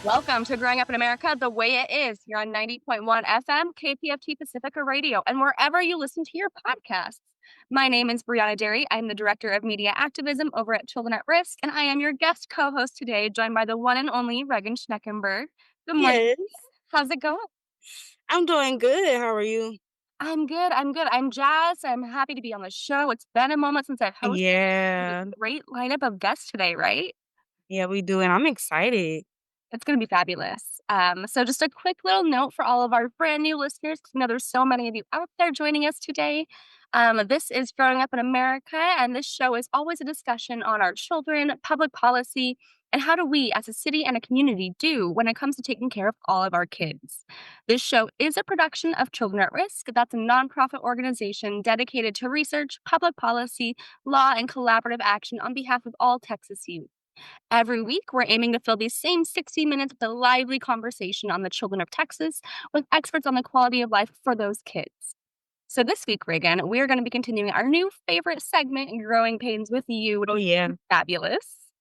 Welcome to Growing Up in America the Way It Is. You're on 90.1 FM, KPFT Pacifica Radio, and wherever you listen to your podcasts. My name is Briauna Derry. I'm the Director of Media Activism over at Children at Risk, and I am your guest co-host today, joined by the one and only Reagan Schneckenburg. Good morning. Yes, How's it going? I'm doing good. How are you? I'm good. I'm jazzed. I'm happy to be on the show. It's been a moment since I've hosted. We have Yeah, a great lineup of guests today, right? yeah, we do, and I'm excited. It's gonna be fabulous. So just a quick little note for all of our brand new listeners, 'cause I know there's so many of you out there joining us today. This is Growing Up in America, and this show is always a discussion on our children, public policy, and how do we as a city and a community do when it comes to taking care of all of our kids. This show is a production of Children at Risk. That's a nonprofit organization dedicated to research, public policy, law, and collaborative action on behalf of all Texas youth. Every week, we're aiming to fill these same 60 minutes with a lively conversation on the children of Texas with experts on the quality of life for those kids. So this week, Reagan, we're going to be continuing our new favorite segment, Growing Pains with You, which Oh is yeah. fabulous.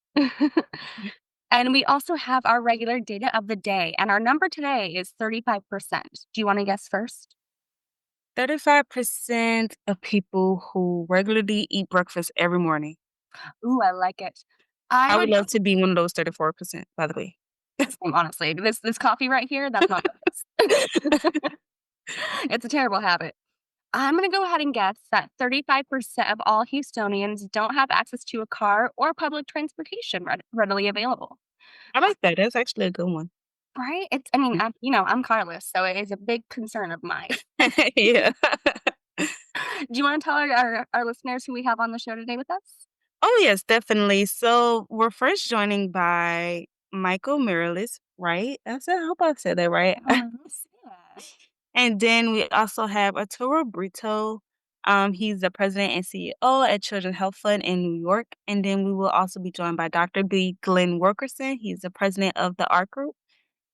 And we also have our regular data of the day, and our number today is 35%. Do you want to guess first? 35% of people who regularly eat breakfast every morning. Ooh, I like it. I I would would love to be one of those 34%, by the way. honestly, this coffee right here, that's not breakfast. It's a terrible habit. I'm going to go ahead and guess that 35% of all Houstonians don't have access to a car or public transportation readily available. I like that. That's actually a good one. Right? I'm carless, so it is a big concern of mine. Yeah. Do you want to tell our listeners who we have on the show today with us? Oh yes, definitely. So we're first joining by Michael Mireles, right? I hope I said that right. Yes. Yeah. And then we also have Arturo Brito. He's the president and CEO at Children's Health Fund in New York. And then we will also be joined by Dr. B. Glenn Wilkerson. He's the president of the ARC Group.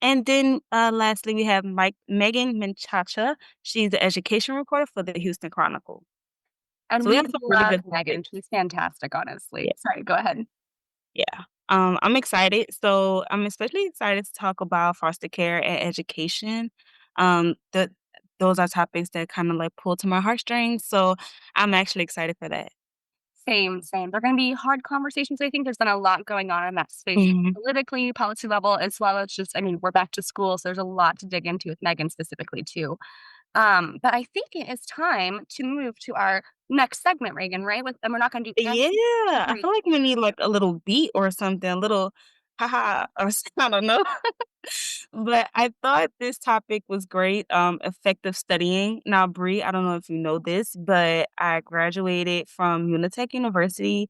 And then lastly, we have Megan Menchacha. She's the education reporter for the Houston Chronicle. And So we we have some really love good Megan. topics. She's fantastic, honestly. Yeah. Sorry, go ahead. Yeah. I'm excited. So I'm especially excited to talk about foster care and education. The those are topics that kind of like pull to my heartstrings. So I'm actually excited for that. Same, same. They're going to be hard conversations. I think there's been a lot going on in that space, Mhm. politically, policy level, as well as just, we're back to school, so there's a lot to dig into with Megan specifically too. But I think it is time to move to our next segment, Reagan, right? And we're not going to do Yeah, I feel like we need like a little beat or something, a little haha or I don't know. But I thought this topic was great. Effective studying. Now, Bree, I don't know if you know this, but I graduated from Unitech University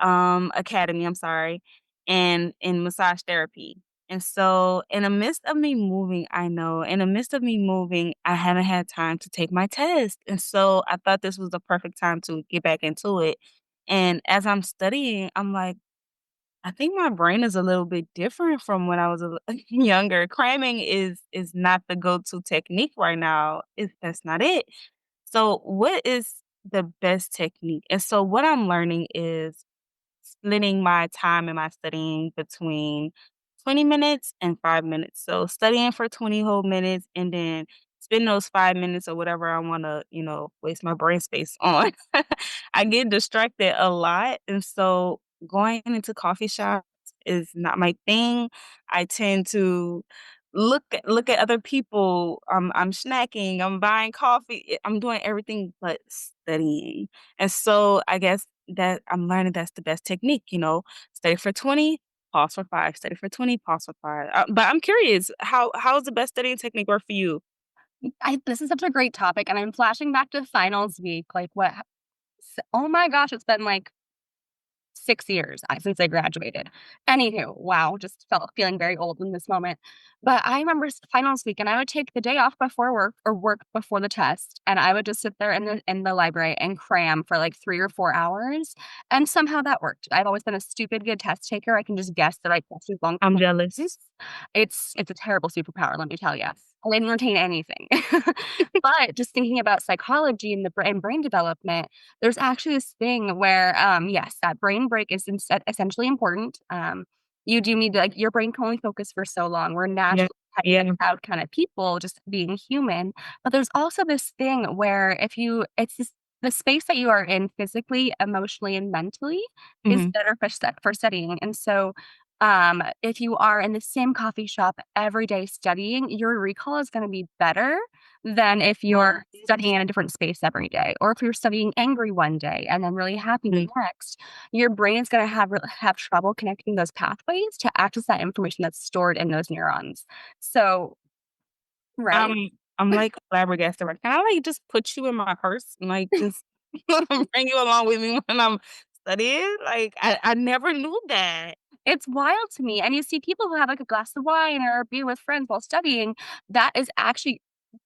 Academy, I'm sorry, and in massage therapy. And so in the midst of me moving, in the midst of me moving, I haven't had time to take my test. And so I thought this was the perfect time to get back into it. And as I'm studying, I'm like, I think my brain is a little bit different from when I was younger. Cramming is not the go-to technique right now. That's not it. So what is the best technique? And so what I'm learning is splitting my time and my studying between 20 minutes and 5 minutes. So studying for 20 whole minutes and then spend those 5 minutes or whatever I want to, waste my brain space on. I get distracted a lot. And so going into coffee shops is not my thing. I tend to look at other people. I'm snacking, I'm buying coffee, I'm doing everything but studying. And so I guess that I'm learning that's the best technique, study for 20, pause for 5, study for 20, pause for 5. But I'm curious, how's the best studying technique work for you? This is such a great topic, and I'm flashing back to finals week. Like, oh my gosh, it's been like 6 years since I graduated. Anywho, wow, just feeling very old in this moment. But I remember finals week, and I would take the day off before work or work before the test, and I would just sit there in the library and cram for like 3 or 4 hours, and somehow that worked. I've always been a stupid good test taker. I can just guess the right questions long. I'm jealous. It's a terrible superpower, let me tell you. I didn't retain anything. But just thinking about psychology and and brain development, there's actually this thing where, yes, that brain break is essentially important. You do need to like, your brain can only focus for so long. We're Yeah. naturally Yeah. out kind of people, just being human. But there's also this thing where if you it's this the space that you are in physically, emotionally, and mentally is Mhm. better for studying. And so, if you are in the same coffee shop every day studying, your recall is gonna be better than if you're studying in a different space every day, or if you're studying angry one day and then really happy the Mhm. next. Your brain's gonna have trouble connecting those pathways to access that information that's stored in those neurons. So right? I'm I'm, like, flabbergasted, right, can I, like, just put you in my purse and, like, just bring you along with me when I'm studying? Like, I never knew that. It's wild to me, and you see people who have, like, a glass of wine or a beer with friends while studying, that is actually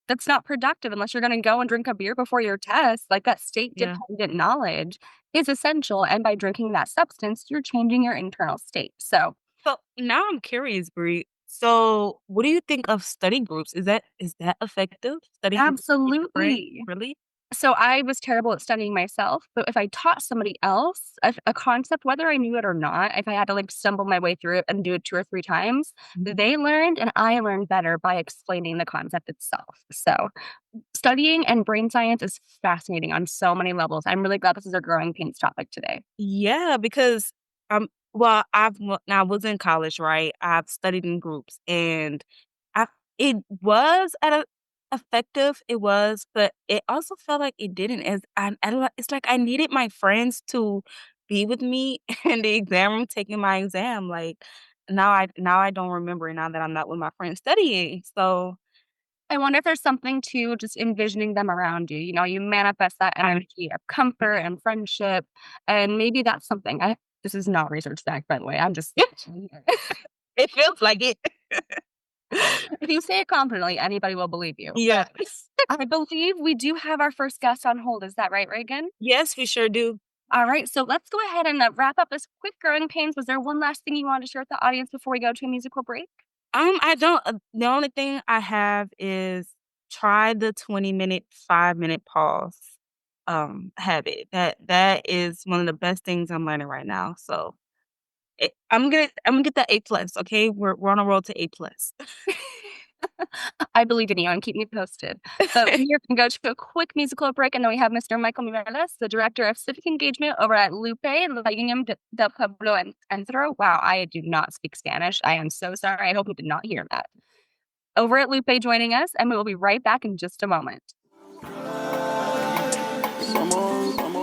that's not productive unless you're gonna go and drink a beer before your test, like, that Yeah. state-dependent knowledge is essential, and by drinking that substance, you're changing your internal state. So So, now I'm curious, Bree. So, what do you think of study groups? Is that effective? Studying groups with your friends? absolutely. Really? So I was terrible at studying myself, but if I taught somebody else a concept, whether I knew it or not, if I had to like stumble my way through it and do it 2 or 3 times, Mhm. they learned and I learned better by explaining the concept itself. So studying and brain science is fascinating on so many levels. I'm really glad this is a growing pains topic today. Yeah, because, well, when I was in college, right, I've studied in groups, and I it was at a effective, it was, but it also felt like it didn't, as I don't know, it's like I needed my friends to be with me in the exam room taking my exam, like, now I don't remember now that I'm not with my friends studying, so I wonder if there's something to just envisioning them around you. You know, you manifest that I energy of comfort and friendship, and maybe that's something. This is not research backed, by the way. I'm just it feels like it. if you say it confidently, anybody will believe you. Yeah. I believe we do have our first guest on hold. Is that right, Reagan? Yes, we sure do. All right, so let's go ahead and wrap up this quick growing pains. Was there one last thing you wanted to share with the audience before we go to a musical break? I don't the only thing I have is try the 20-minute, 5-minute pause, habit. That is one of the best things I'm learning right now, so, I'm gonna get that A plus, okay? We're on a roll to A plus. I believe in you and keep me posted. But we are going to go to a quick musical break, and then we have Mr. Michael Mireles, the director of Civic Engagement over at LUPE, La del Pueblo Entero. Wow, I do not speak Spanish. I am so sorry. I hope you did not hear that. Over at LUPE joining us, and we will be right back in just a moment.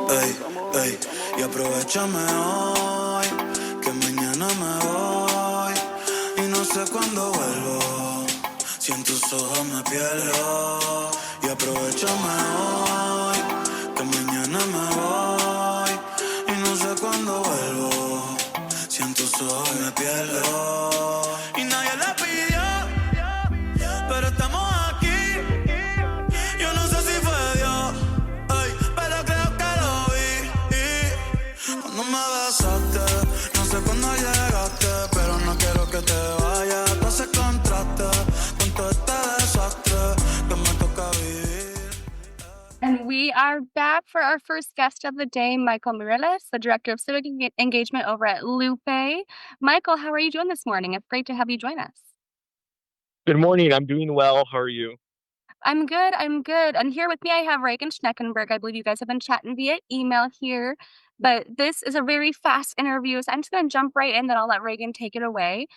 Ey, ey, y aprovechame hoy, que mañana me voy y no sé cuándo vuelvo. Si en tus ojos me pierdo. Y aprovechame hoy, que mañana me voy y no sé cuándo vuelvo. Si en tus ojos me pierdo. Y nadie le pidió, pero estamos aquí. Yo no sé si fue Dios, ay, pero creo que lo vi. Cuando me besaste, no sé cuándo llegaste, pero no quiero que te vayas. Tú haces contraste con todo este desastre que me toca vivir. And we are back for our first guest of the day, Michael Mireles, the director of Civic Engagement over at LUPE. Michael, how are you doing this morning? It's great to have you join us. Good morning. I'm doing well. How are you? I'm good. I'm good. And here with me, I have Reagan Schneckenburg. I believe you guys have been chatting via email here, but this is a very fast interview. So I'm just going to jump right in, then I'll let Reagan take it away.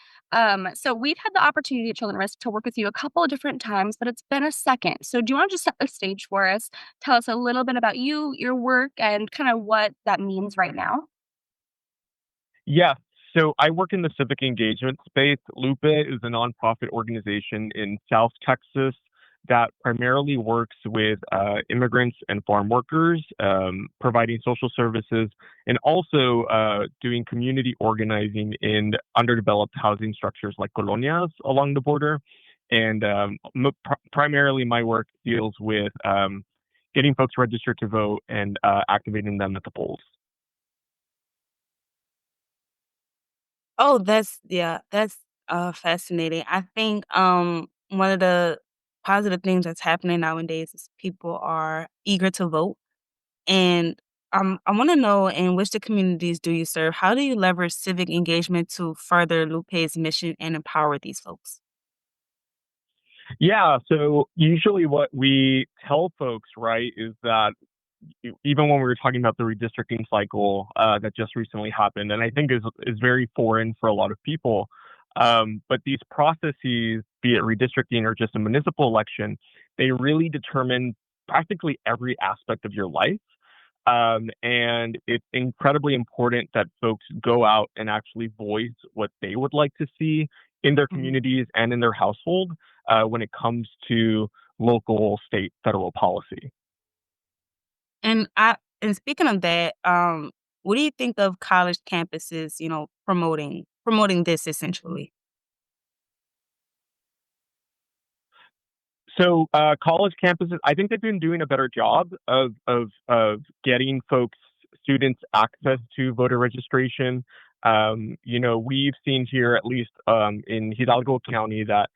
So we've had the opportunity at Children Risk to work with you a couple of different times, but it's been a second. So do you want to just set the stage for us? Tell us a little bit about you, your work, and kind of what that means right now. Yeah. So I work in the civic engagement space. LUPE is a nonprofit organization in South Texas that primarily works with immigrants and farm workers, providing social services, and also doing community organizing in underdeveloped housing structures like colonias along the border. And primarily, my work deals with getting folks registered to vote and activating them at the polls. Oh, that's fascinating. I think, one of the positive things that's happening nowadays is people are eager to vote, and, I want to know, in which the communities do you serve? How do you leverage civic engagement to further Lupe's mission and empower these folks? Yeah, so usually what we tell folks, right, is that even when we were talking about the redistricting cycle that just recently happened, and I think is very foreign for a lot of people. But these processes, be it redistricting or just a municipal election, they really determine practically every aspect of your life. And it's incredibly important that folks go out and actually voice what they would like to see in their Mhm. communities and in their household when it comes to local, state, federal policy. And speaking of that, what do you think of college campuses, promoting this essentially? So college campuses, I think they've been doing a better job of getting folks, students, access to voter registration. We've seen here, at least in Hidalgo County, that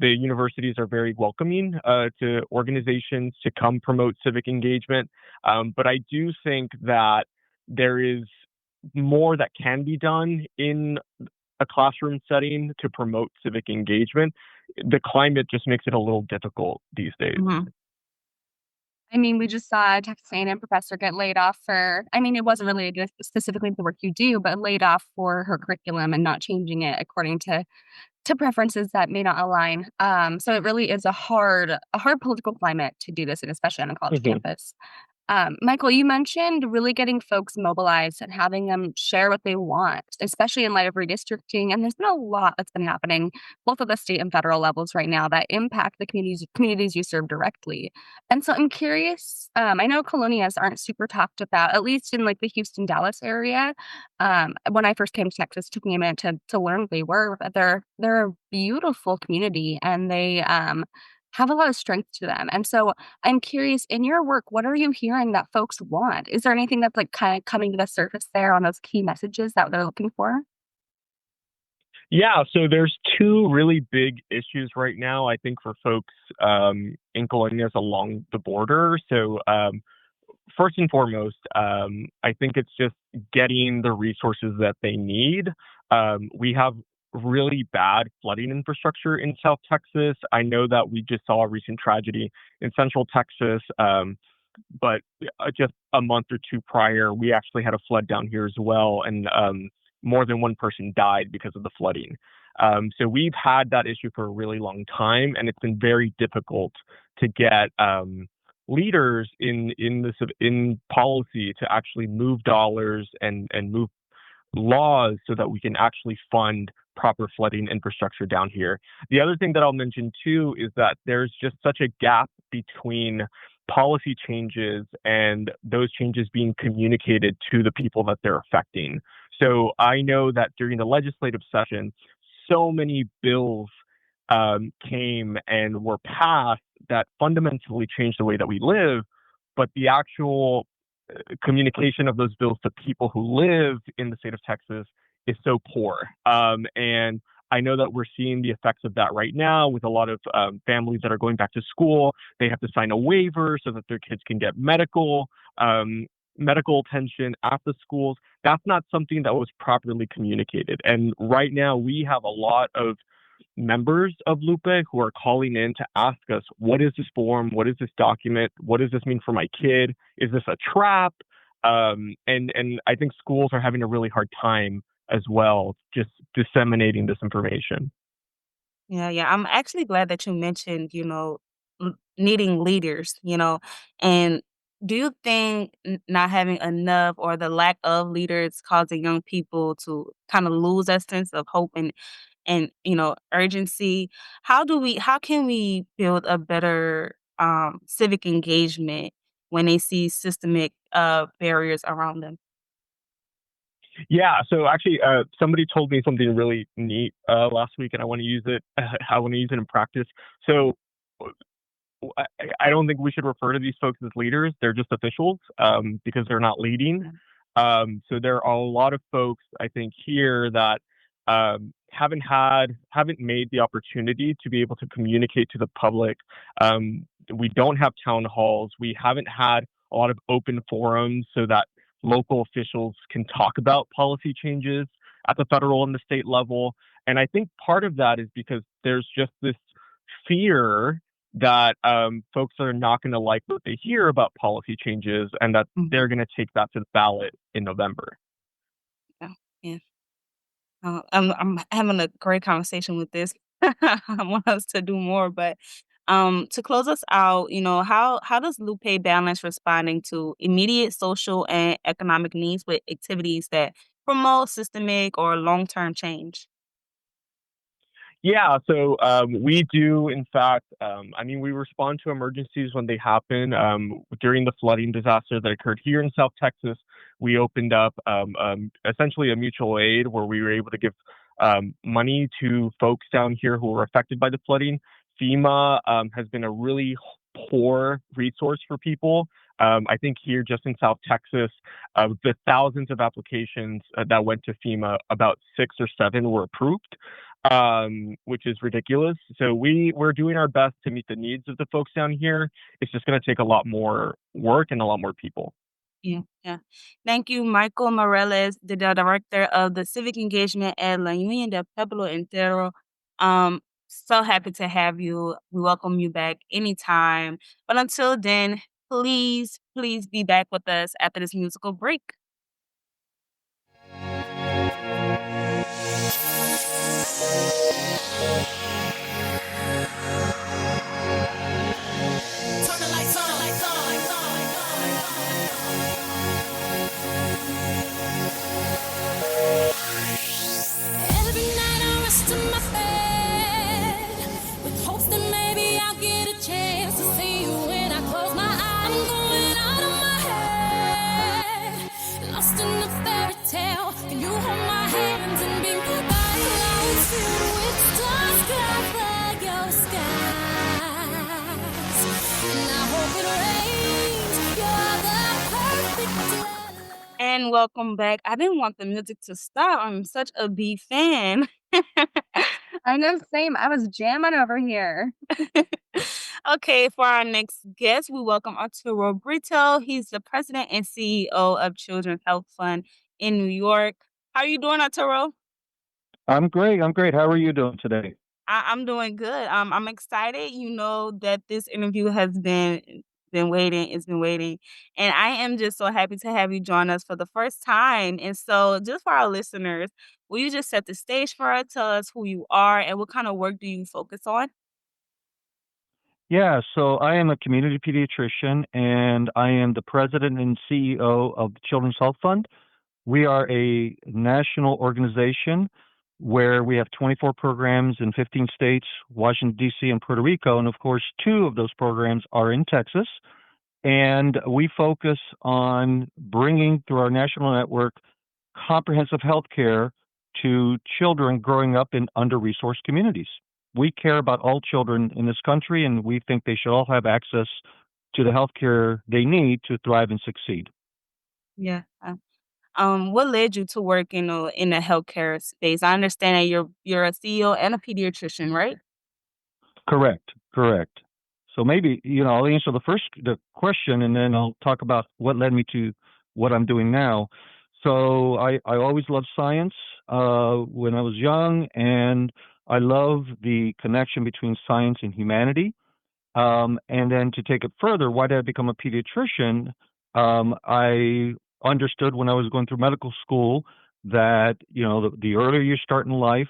the universities are very welcoming to organizations to come promote civic engagement. But I do think that there is more that can be done in a classroom setting to promote civic engagement. The climate just makes it a little difficult these days. Mhm. I mean, we just saw a Texas A&M professor get laid off for I mean, it wasn't related specifically to the work you do, but laid off for her curriculum and not changing it according to preferences that may not align. So it really is a hard political climate to do this, and especially on a college Mhm. campus. Michael, you mentioned really getting folks mobilized and having them share what they want, especially in light of redistricting. And there's been a lot that's been happening, both at the state and federal levels right now, that impact the communities you serve directly. And so I'm curious. I know colonias aren't super talked about, at least in like the Houston, Dallas area. When I first came to Texas, it took me a minute to learn what they were. But they're a beautiful community, and they have a lot of strength to them. And so I'm curious, in your work, what are you hearing that folks want? Is there anything that's, like, kinda coming to the surface there on those key messages that they're looking for? Yeah, so there's two really big issues right now, I think, for folks in colonias along the border. So first and foremost, I think it's just getting the resources that they need. We have really bad flooding infrastructure in South Texas. I know that we just saw a recent tragedy in Central Texas, but just a month or two prior, we actually had a flood down here as well, and more than one person died because of the flooding. So we've had that issue for a really long time, and it's been very difficult to get leaders in policy to actually move dollars and move laws so that we can actually fund proper flooding infrastructure down here. The other thing that I'll mention too is that there's just such a gap between policy changes and those changes being communicated to the people that they're affecting. So I know that during the legislative session, so many bills came and were passed that fundamentally changed the way that we live, but the actual communication of those bills to people who live in the state of Texas is so poor. And I know that we're seeing the effects of that right now with a lot of families that are going back to school. They have to sign a waiver so that their kids can get medical attention at the schools. That's not something that was properly communicated. And right now we have a lot of members of LUPE who are calling in to ask us, what is this form? What is this document? What does this mean for my kid? Is this a trap? And I think schools are having a really hard time as well, just disseminating this information. Yeah, yeah. I'm actually glad that you mentioned, needing leaders, and do you think not having enough or the lack of leaders causing young people to kind of lose that sense of hope and urgency? How can we build a better civic engagement when they see systemic barriers around them? Yeah, so actually, somebody told me something really neat last week, and I want to use it. I want to use it in practice. So I don't think we should refer to these folks as leaders. They're just officials because they're not leading. So there are a lot of folks I think here that haven't made the opportunity to be able to communicate to the public. We don't have town halls. We haven't had a lot of open forums so that local officials can talk about policy changes at the federal and the state level. And I think part of that is because there's just this fear that folks are not going to like what they hear about policy changes and that they're going to take that to the ballot in November. Yeah. Yeah. I'm having a great conversation with this. I want us to do more, but to close us out, how does Lupe balance responding to immediate social and economic needs with activities that promote systemic or long-term change? Yeah, so we do, in fact, I mean, we respond to emergencies when they happen. During the flooding disaster that occurred here in South Texas, we opened up essentially a mutual aid where we were able to give money to folks down here who were affected by the flooding. FEMA has been a really poor resource for people. I think here, just in South Texas, the thousands of applications that went to FEMA, about 6 or 7 were approved, which is ridiculous. So we're doing our best to meet the needs of the folks down here. It's just going to take a lot more work and a lot more people. Yeah, yeah. Thank you, Michael Mireles, the director of the Civic Engagement at La Unión del Pueblo Entero. So happy to have you. We welcome you back anytime. But until then, please be back with us after this musical break. Turn the lights on. Every night I rush to my bed with hopes that maybe I'll get a chance to see you when I close my eyes. I'm going out of my head, lost in a fairy tale. Can you hold my hands and be my guide? Clouds filled with stars cover your skies, and I hope it rains. You're the perfect. And welcome back. I didn't want the music to stop. I'm such a B fan. I know, same. I was jamming over here. Okay, for our next guest, we welcome Arturo Brito. He's the president and CEO of Children's Health Fund in New York. How are you doing, Arturo? I'm great. How are you doing today? I'm doing good. I'm excited. You know that this interview has been waiting. It's been waiting, and I am just so happy to have you join us for the first time. And so, just for our listeners, will you just set the stage for us? Tell us who you are and what kind of work do you focus on? Yeah, so I am a community pediatrician and I am the president and CEO of the Children's Health Fund. We are a national organization where we have 24 programs in 15 states, Washington, D.C., and Puerto Rico. And of course, 2 of those programs are in Texas. And we focus on bringing through our national network comprehensive health care to children growing up in under-resourced communities. We care about all children in this country, and we think they should all have access to the health care they need to thrive and succeed. Yeah. What led you to work in the healthcare space? I understand that you're a CEO and a pediatrician, right? Correct, correct. So maybe, I'll answer the question, and then I'll talk about what led me to what I'm doing now. So I always loved science when I was young, and I love the connection between science and humanity. And then to take it further, why did I become a pediatrician? I understood when I was going through medical school that, the earlier you start in life,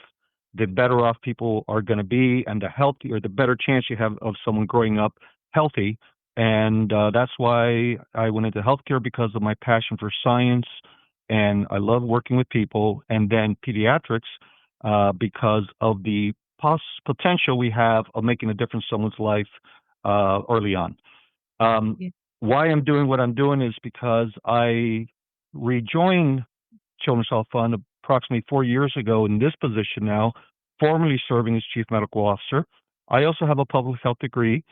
the better off people are going to be, and the healthier, the better chance you have of someone growing up healthy. And that's why I went into healthcare, because of my passion for science, and I love working with people. And then pediatrics, because of the potential we have of making a difference in someone's life early on. Yeah. Why I'm doing what I'm doing is because I rejoined Children's Health Fund approximately 4 years ago in this position now, formerly serving as Chief Medical Officer. I also have a public health degree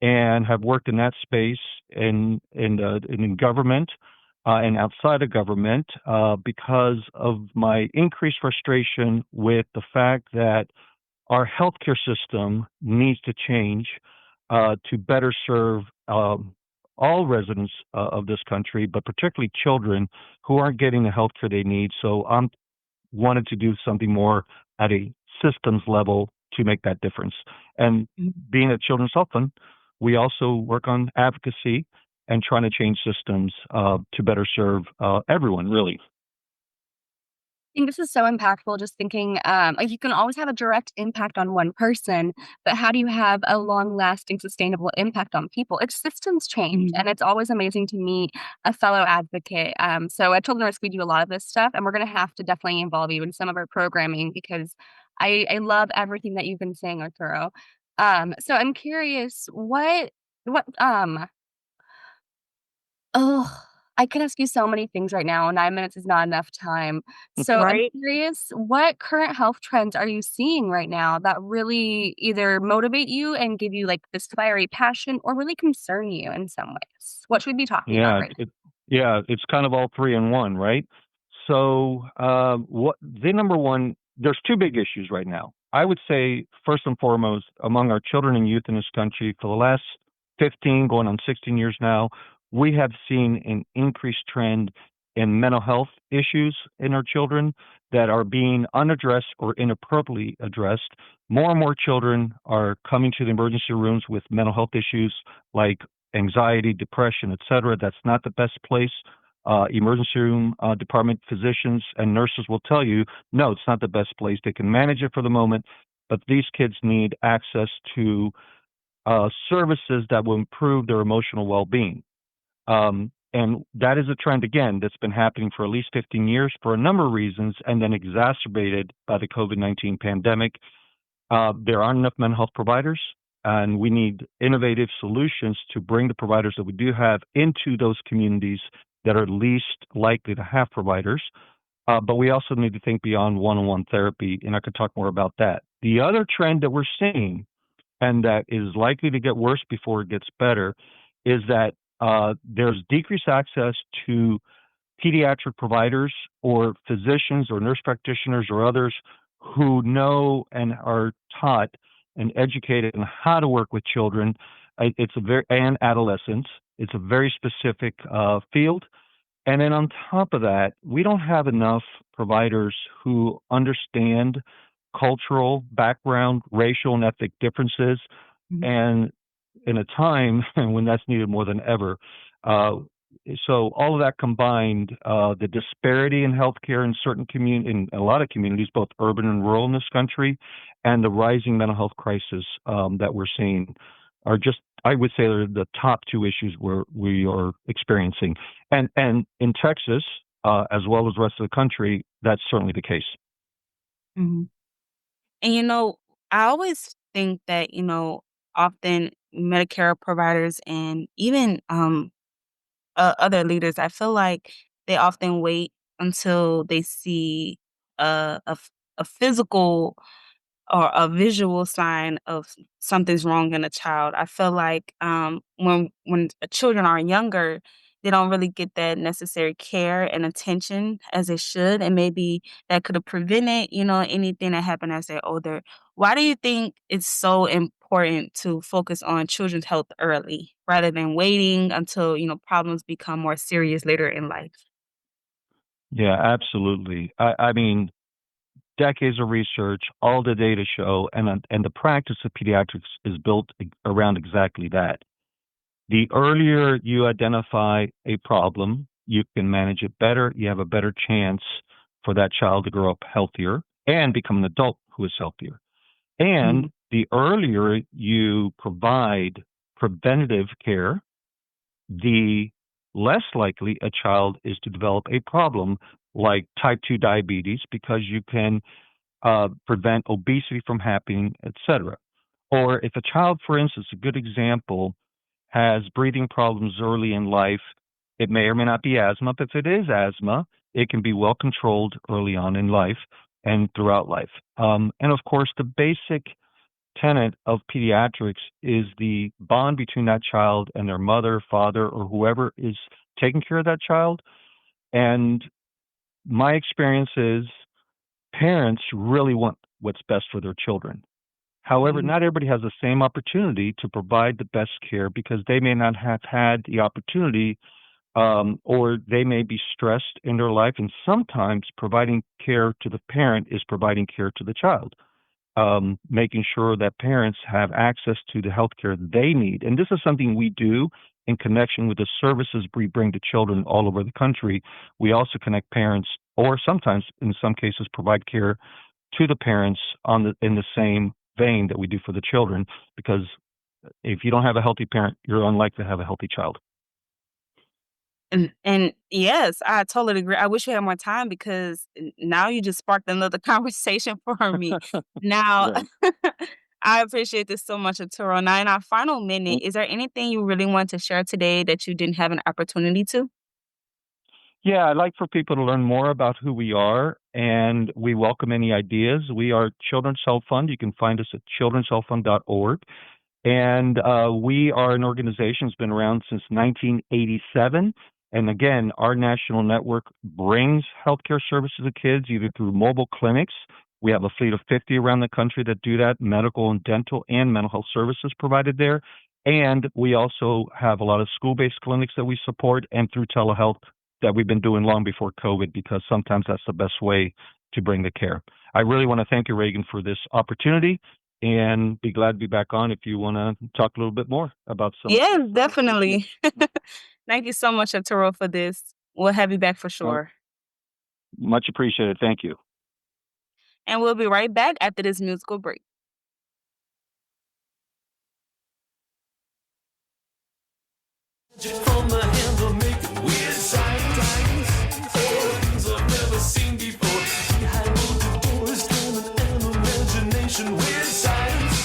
and have worked in that space in government and outside of government because of my increased frustration with the fact that our healthcare system needs to change to better serve all residents of this country, but particularly children who aren't getting the health care they need. So I'm wanted to do something more at a systems level to make that difference. And being a children's health fund, we also work on advocacy and trying to change systems to better serve everyone, really. I think this is so impactful just thinking, like, you can always have a direct impact on one person, but how do you have a long-lasting, sustainable impact on people? It's systems change, and it's always amazing to meet a fellow advocate. So at Children's Risk, we do a lot of this stuff, and we're gonna have to definitely involve you in some of our programming because I love everything that you've been saying, Arturo. So I'm curious, what oh, I can ask you so many things right now, 9 minutes is not enough time. So I'm Right? curious, what current health trends are you seeing right now that really either motivate you and give you, like, this fiery passion or really concern you in some ways? What should we be talking about Yeah, right now? it's kind of all three in one, right? So, what the number one, there's two big issues right now. I would say first and foremost, among our children and youth in this country, for the last 15, going on 16 years now, we have seen an increased trend in mental health issues in our children that are being unaddressed or inappropriately addressed. More and more children are coming to the emergency rooms with mental health issues like anxiety, depression, etc. That's not the best place. Emergency room department physicians and nurses will tell you, no, it's not the best place. They can manage it for the moment, but these kids need access to services that will improve their emotional well-being. And that is a trend, again, that's been happening for at least 15 years for a number of reasons, and then exacerbated by the COVID-19 pandemic. There aren't enough mental health providers, and we need innovative solutions to bring the providers that we do have into those communities that are least likely to have providers. But we also need to think beyond one-on-one therapy, and I could talk more about that. The other trend that we're seeing, and that is likely to get worse before it gets better, is that there's decreased access to pediatric providers or physicians or nurse practitioners or others who know and are taught and educated on how to work with children. It's a very and adolescents. It's a very specific field. And then on top of that, we don't have enough providers who understand cultural background, racial and ethnic differences, and in a time when that's needed more than ever. So all of that combined, the disparity in healthcare in in a lot of communities, both urban and rural in this country, and the rising mental health crisis that we're seeing are just, I would say, they're the top two issues we are experiencing. And in Texas, as well as the rest of the country, that's certainly the case. Mhm. And, I always think that, often Medicare providers and even other leaders, I feel like they often wait until they see a physical or a visual sign of something's wrong in a child. I feel like when children are younger, they don't really get that necessary care and attention as they should, and maybe that could have prevented, anything that happened as they're older. Why do you think it's so important to focus on children's health early rather than waiting until, problems become more serious later in life? Yeah, absolutely. I mean, decades of research, all the data show, and the practice of pediatrics is built around exactly that. The earlier you identify a problem, you can manage it better. You have a better chance for that child to grow up healthier and become an adult who is healthier. And the earlier you provide preventative care, the less likely a child is to develop a problem like type 2 diabetes because you can prevent obesity from happening, etc. Or if a child, for instance, a good example, has breathing problems early in life, it may or may not be asthma, but if it is asthma, it can be well controlled early on in life and throughout life. And of course, the basic tenet of pediatrics is the bond between that child and their mother, father, or whoever is taking care of that child. And my experience is parents really want what's best for their children. However, Mhm. not everybody has the same opportunity to provide the best care because they may not have had the opportunity, or they may be stressed in their life. And sometimes providing care to the parent is providing care to the child, making sure that parents have access to the health care they need. And this is something we do in connection with the services we bring to children all over the country. We also connect parents, or sometimes, in some cases, provide care to the parents in the same vein that we do for the children, because if you don't have a healthy parent, you're unlikely to have a healthy child. And yes, I totally agree. I wish we had more time because now you just sparked another conversation for me. Now, Right. I appreciate this so much, Arturo. Now, in our final minute, is there anything you really want to share today that you didn't have an opportunity to? Yeah, I'd like for people to learn more about who we are, and we welcome any ideas. We are Children's Health Fund. You can find us at childrenshealthfund.org. And we are an organization that's been around since 1987. And again, our national network brings healthcare services to kids either through mobile clinics. We have a fleet of 50 around the country that do that, medical and dental and mental health services provided there. And we also have a lot of school-based clinics that we support, and through telehealth that we've been doing long before COVID, because sometimes that's the best way to bring the care. I really want to thank you, Reagan, for this opportunity, and be glad to be back on if you want to talk a little bit more about some of Yes, the services. definitely. Thank you so much, Arturo, for this. We'll have you back for Uh, sure. Much appreciated. Thank you. And we'll be right back after this musical break. From the handle, making weird signs. Things I've never seen before. Behind the doors, an imagination. Weird signs.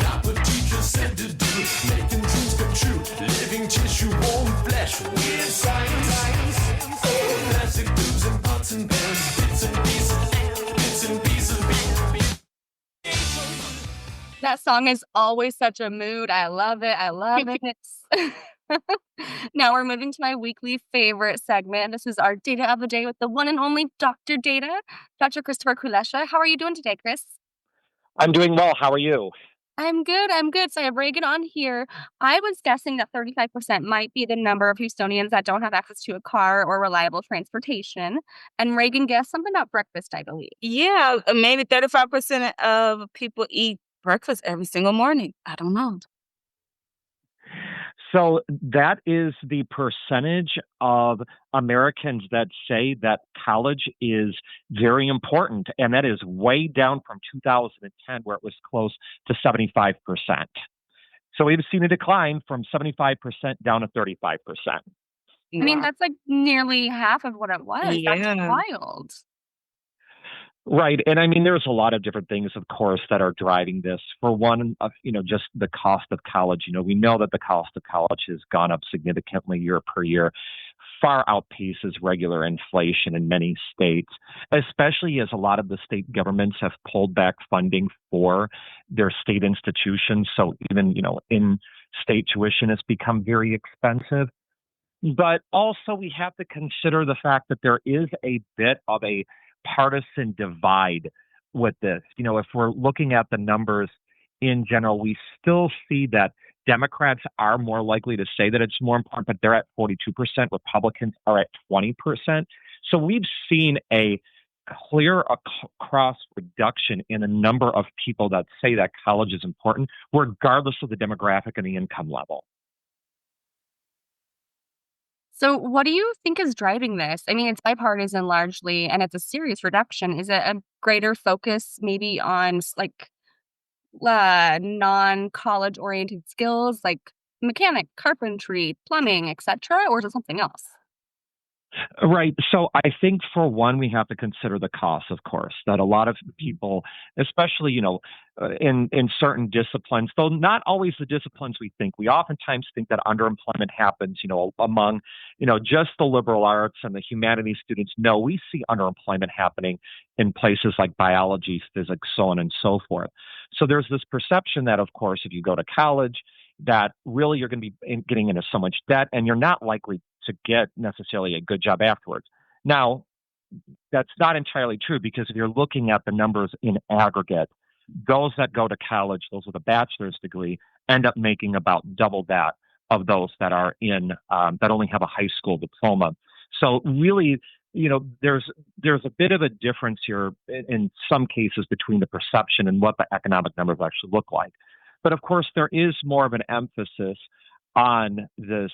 Not what teachers said to do. Making dreams come true. Living tissue, warm flesh. Weird signs. Plastic tubes and pots and pans. Bits and pieces. Bits and pieces. That song is always such a mood. I love it. I love it. Now we're moving to my weekly favorite segment. This is our Data of the Day with the one and only Dr. Data, Dr. Christopher Kulesza. How are you doing today, Chris? I'm doing well. How are you? I'm good. I'm good. So I have Reagan on here. I was guessing that 35% might be the number of Houstonians that don't have access to a car or reliable transportation. And Reagan guessed something about breakfast, I believe. Yeah, maybe 35% of people eat breakfast every single morning. I don't know. So that is the percentage of Americans that say that college is very important, and that is way down from 2010, where it was close to 75%. So we've seen a decline from 75% down to 35%. I mean, Wow. that's like nearly half of what it was. That's Yeah. wild. Right. And I mean, there's a lot of different things, of course, that are driving this. For one, just the cost of college. We know that the cost of college has gone up significantly year per year, far outpaces regular inflation in many states, especially as a lot of the state governments have pulled back funding for their state institutions. So even, in state tuition has become very expensive. But also, we have to consider the fact that there is a bit of a partisan divide with this. If we're looking at the numbers in general, we still see that Democrats are more likely to say that it's more important, but they're at 42%. Republicans are at 20%. So we've seen a clear across reduction in the number of people that say that college is important, regardless of the demographic and the income level. So, what do you think is driving this? I mean, it's bipartisan largely, and it's a serious reduction. Is it a greater focus maybe on non-college oriented skills like mechanic, carpentry, plumbing, etc., or is it something else? Right. So I think for one, we have to consider the cost, of course, that a lot of people, especially, in certain disciplines, though not always the disciplines we think, we oftentimes think that underemployment happens, among, just the liberal arts and the humanities students. No, we see underemployment happening in places like biology, physics, so on and so forth. So there's this perception that, of course, if you go to college, that really you're going to be getting into so much debt and you're not likely to get necessarily a good job afterwards. Now, that's not entirely true, because if you're looking at the numbers in aggregate, those that go to college, those with a bachelor's degree, end up making about double that of those that are in that only have a high school diploma. So really, there's a bit of a difference here in some cases between the perception and what the economic numbers actually look like. But of course, there is more of an emphasis on this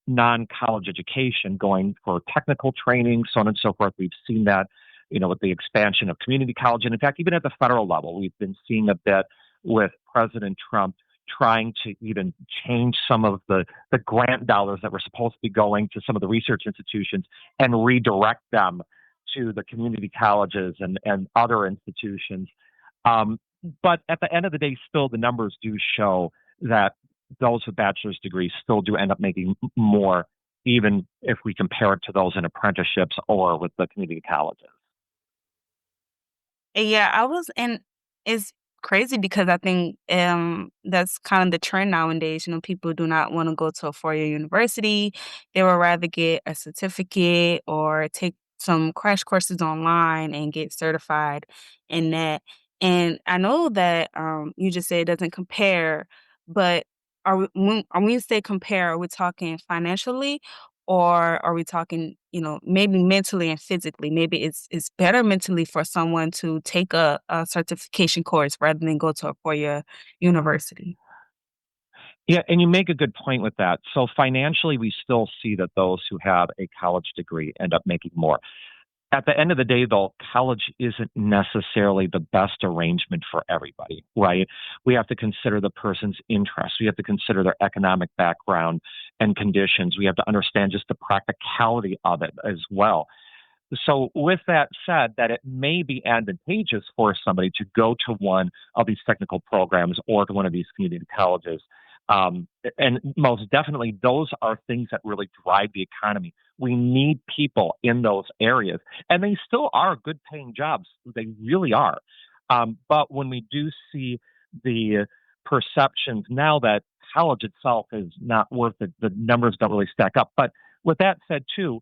non-college education, going for technical training, so on and so forth. We've seen that, with the expansion of community college. And in fact, even at the federal level, we've been seeing a bit with President Trump trying to even change some of the grant dollars that were supposed to be going to some of the research institutions and redirect them to the community colleges and other institutions. But at the end of the day, still, the numbers do show that those with bachelor's degrees still do end up making more, even if we compare it to those in apprenticeships or with the community colleges. Yeah, and it's crazy because I think that's kind of the trend nowadays. People do not want to go to a four-year university. They would rather get a certificate or take some crash courses online and get certified in that. And I know that you just said it doesn't compare, but when we say compare, are we talking financially, or are we talking, maybe mentally and physically? Maybe it's better mentally for someone to take a certification course rather than go to a four-year university. Yeah, and you make a good point with that. So financially, we still see that those who have a college degree end up making more. At the end of the day, though, college isn't necessarily the best arrangement for everybody, right? We have to consider the person's interests. We have to consider their economic background and conditions. We have to understand just the practicality of it as well. So with that said, that it may be advantageous for somebody to go to one of these technical programs or to one of these community colleges. And most definitely, those are things that really drive the economy. We need people in those areas, and they still are good paying jobs. They really are. But when we do see the perceptions now that college itself is not worth it, the numbers don't really stack up. But with that said, too,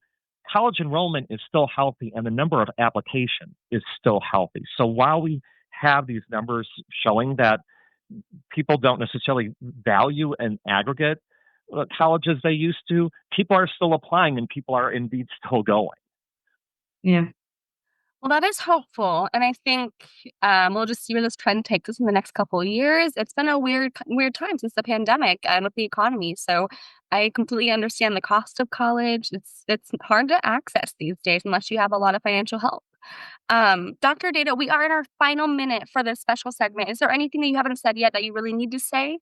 college enrollment is still healthy, and the number of applications is still healthy. So while we have these numbers showing that people don't necessarily value an aggregate college as they used to, people are still applying and people are indeed still going. Yeah. Well, that is hopeful, and I think we'll just see where this trend takes us in the next couple of years. It's been a weird time since the pandemic and with the economy, so I completely understand the cost of college. It's hard to access these days unless you have a lot of financial help. Dr. Data, we are in our final minute for this special segment. Is there anything that you haven't said yet that you really need to say?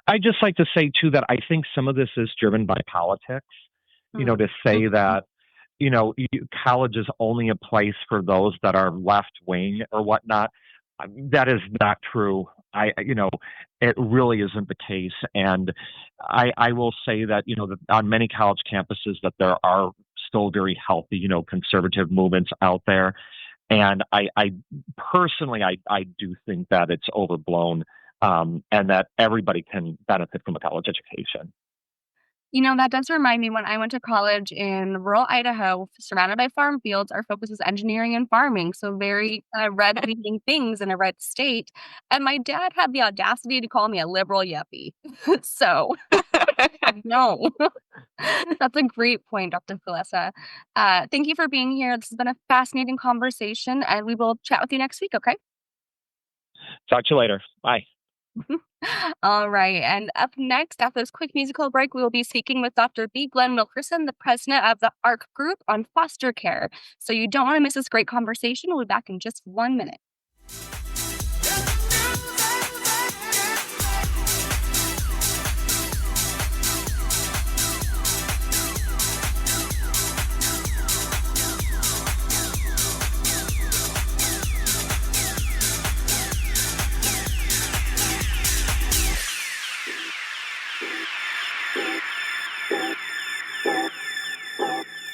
I'd just like to say, too, that I think some of this is driven by politics, to say that, college is only a place for those that are left wing or whatnot. That is not true. It really isn't the case. And I will say that, that on many college campuses that there are still very healthy, conservative movements out there. And I personally do think that it's overblown, and that everybody can benefit from a college education. That does remind me when I went to college in rural Idaho, surrounded by farm fields. Our focus is engineering and farming, so very red-leaning things in a red state. And my dad had the audacity to call me a liberal yuppie. So, no. That's a great point, Dr. Kulesza. Thank you for being here. This has been a fascinating conversation, and we will chat with you next week, okay? Talk to you later. Bye. All right. And up next, after this quick musical break, we will be speaking with Dr. B. Glenn Wilkerson, the president of the ARC Group, on foster care. So you don't want to miss this great conversation. We'll be back in just 1 minute.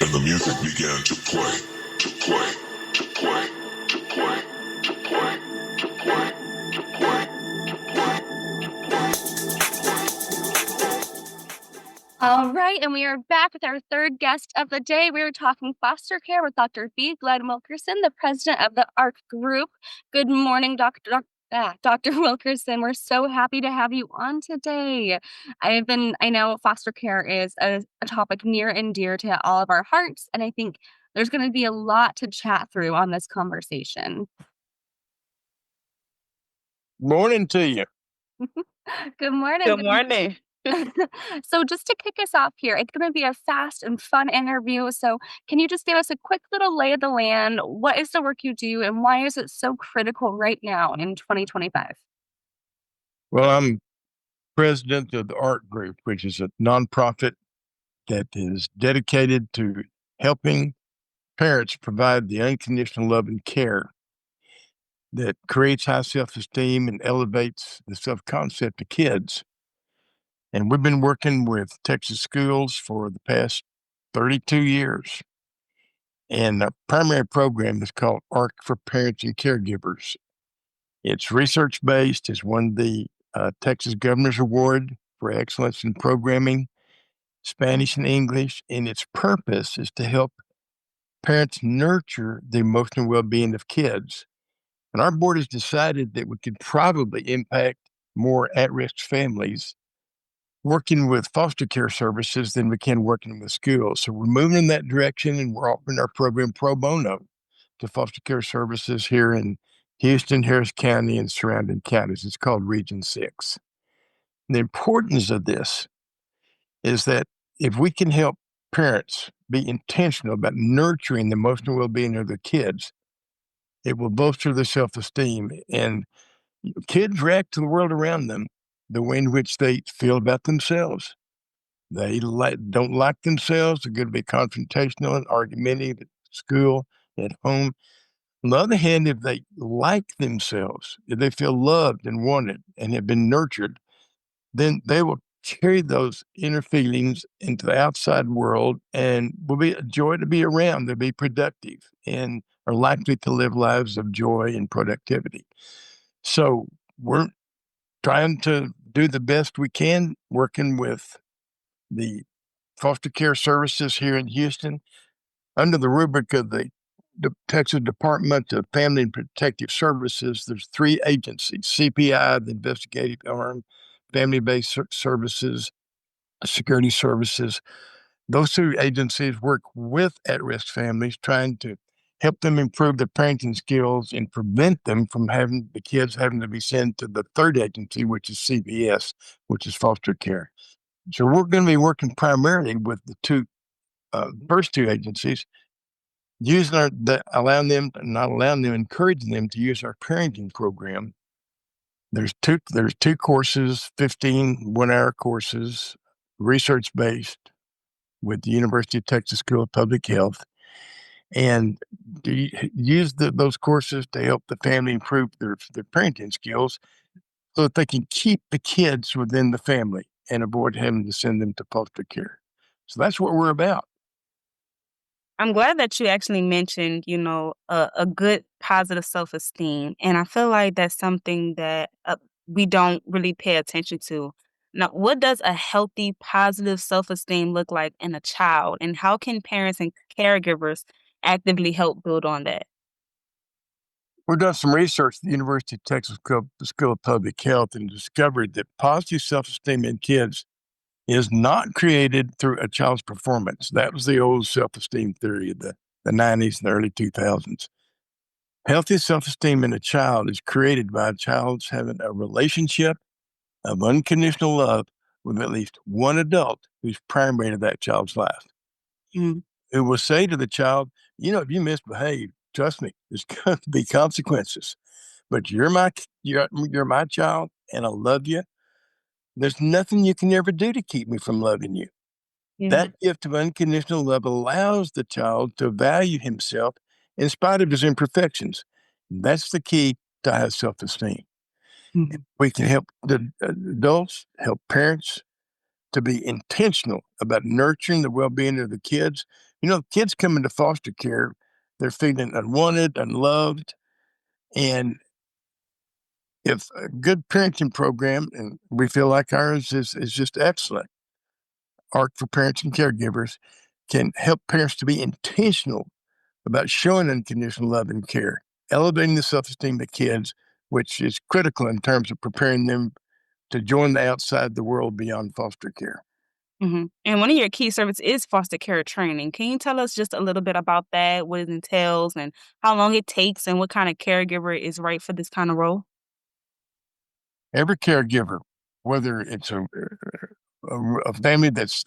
And the music began to play, to play, to play, to play, to play, to play, to play, to play. All right, and we are back with our third guest of the day. We are talking foster care with Dr. B. Glenn Wilkerson, the president of the ARC Group. Good morning, Dr. Wilkerson. We're so happy to have you on today. I know foster care is a topic near and dear to all of our hearts, and I think there's going to be a lot to chat through on this conversation. Morning to you. Good morning. Good morning. So just to kick us off here, it's going to be a fast and fun interview. So can you just give us a quick little lay of the land? What is the work you do and why is it so critical right now in 2025? Well, I'm president of the ARC Group, which is a nonprofit that is dedicated to helping parents provide the unconditional love and care that creates high self-esteem and elevates the self-concept of kids. And we've been working with Texas schools for the past 32 years. And our primary program is called ARC for Parents and Caregivers. It's research-based. It's won the Texas Governor's Award for Excellence in Programming, Spanish and English, and its purpose is to help parents nurture the emotional well-being of kids. And our board has decided that we could probably impact more at-risk families working with foster care services than we can working with schools. So we're moving in that direction, and we're offering our program pro bono to foster care services here in Houston, Harris County, and surrounding counties. It's called Region 6. The importance of this is that if we can help parents be intentional about nurturing the emotional well-being of their kids, it will bolster their self-esteem. And kids react to the world around them the way in which they feel about themselves. They don't like themselves. They're going to be confrontational and argumentative at school, at home. On the other hand, if they like themselves, if they feel loved and wanted and have been nurtured, then they will carry those inner feelings into the outside world and will be a joy to be around. They'll be productive and are likely to live lives of joy and productivity. So we're trying to do the best we can working with the foster care services here in Houston under the rubric of the Texas Department of Family and Protective Services. There's 3 agencies: CPI, the investigative arm, family-based services, security services. Those 2 agencies work with at-risk families, trying to help them improve their parenting skills and prevent them from having the kids having to be sent to the 3rd agency, which is CPS, which is foster care. So we're going to be working primarily with the first 2 agencies, using encouraging them to use our parenting program. There's two courses, 15 one-hour courses, research-based with the University of Texas School of Public Health, and use those courses to help the family improve their parenting skills so that they can keep the kids within the family and avoid having to send them to foster care. So that's what we're about. I'm glad that you actually mentioned, a good positive self-esteem. And I feel like that's something that we don't really pay attention to. Now, what does a healthy, positive self-esteem look like in a child? And how can parents and caregivers actively help build on that? We've done some research at the University of Texas School of Public Health and discovered that positive self-esteem in kids is not created through a child's performance. That was the old self-esteem theory of the 90s and the early 2000s. Healthy self-esteem in a child is created by a child's having a relationship of unconditional love with at least one adult who's primary to that child's life. Mm. Who will say to the child, if you misbehave, trust me, there's going to be consequences. But you're my child, and I love you. There's nothing you can ever do to keep me from loving you. Yeah. That gift of unconditional love allows the child to value himself in spite of his imperfections. That's the key to high self-esteem. Mhm. We can help the adults, help parents to be intentional about nurturing the well-being of the kids. Kids come into foster care, they're feeling unwanted, unloved, and if a good parenting program, and we feel like ours is just excellent, ARC for Parents and Caregivers, can help parents to be intentional about showing unconditional love and care, elevating the self-esteem of kids, which is critical in terms of preparing them to join the outside the world beyond foster care. And one of your key services is foster care training. Can you tell us just a little bit about that, what it entails, and how long it takes, and what kind of caregiver is right for this kind of role? Every caregiver, whether it's a family that's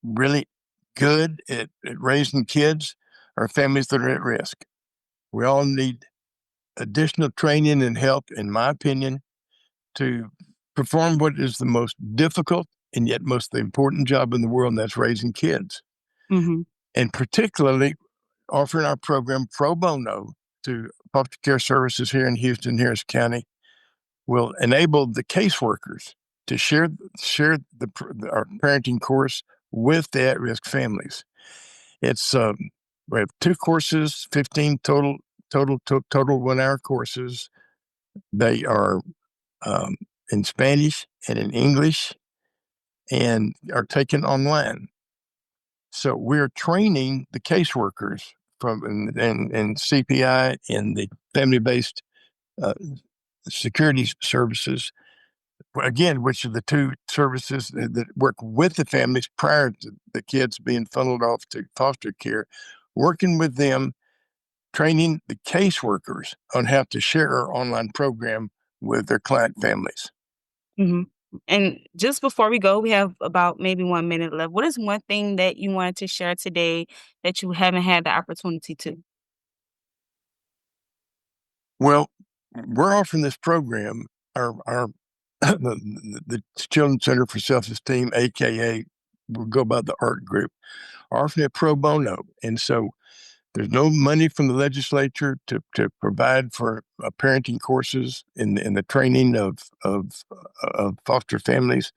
really good at raising kids or families that are at risk, we all need additional training and help, in my opinion, to perform what is the most difficult and yet most important job in the world, and that's raising kids. Mhm. And particularly offering our program pro bono to foster care services here in Houston, Harris County, will enable the caseworkers to share our parenting course with the at-risk families. It's we have 2 courses, 15 total 1-hour courses. They are in Spanish and in English and are taken online. So we're training the caseworkers from and CPI and the family-based security services, again, which are the 2 services that work with the families prior to the kids being funneled off to foster care, working with them, training the caseworkers on how to share our online program with their client families. Mhm. And just before we go, we have about maybe 1 minute left. What is one thing that you wanted to share today that you haven't had the opportunity to? Well, we're offering this program, our the Children's Center for Self-Esteem, AKA, we'll go by the ART group, offering it pro bono. And so there's no money from the legislature to provide for parenting courses in the training of foster families,